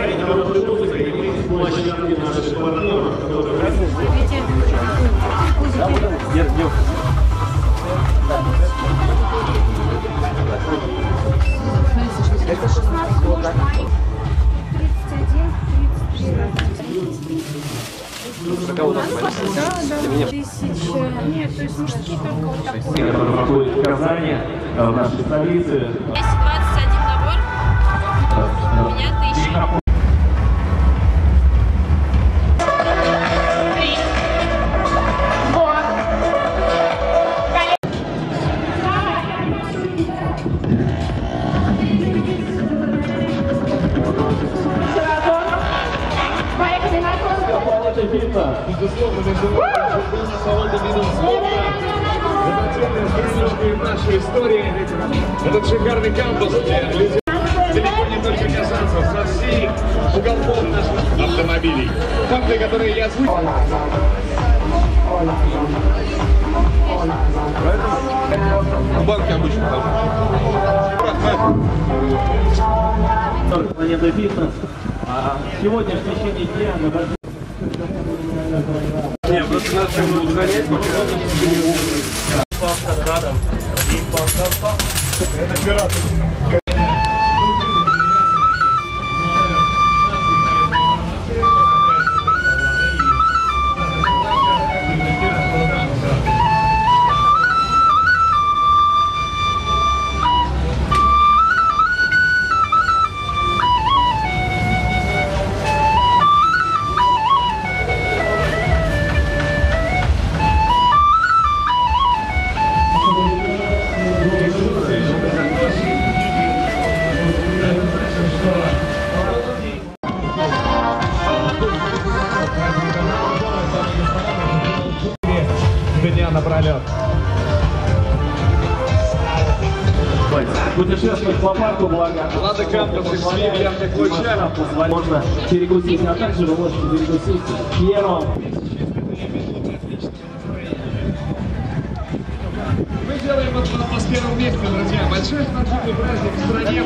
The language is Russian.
настроение хорошей музыкой и быть площадки наших партнеров. Это 16 год. 31, 30. Нет, то есть мужские только вот такой. Который проходит в Казани, в нашей столице. Есть 21 набор, у меня 1000. Безусловно, международный салон видов спорта. Это отдельная страничка в нашей истории. Этот шикарный кампус, где люди далеко не только казанцев, со всех уголков наших автомобилей. Факты, которые я озвучил. Банки обычно там. Планета Фитнес. Сегодня в течение дня мы должны... Не, просто нас все будут гонять. Это пираты. Дня напролет. Путешествовать по парку, благо. Надо кампусы в своих ярких лучах. Можно перекусить, а также вы можете перекусить первым. Мы делаем это на первом месте, друзья. Большой спортивный праздник в стране.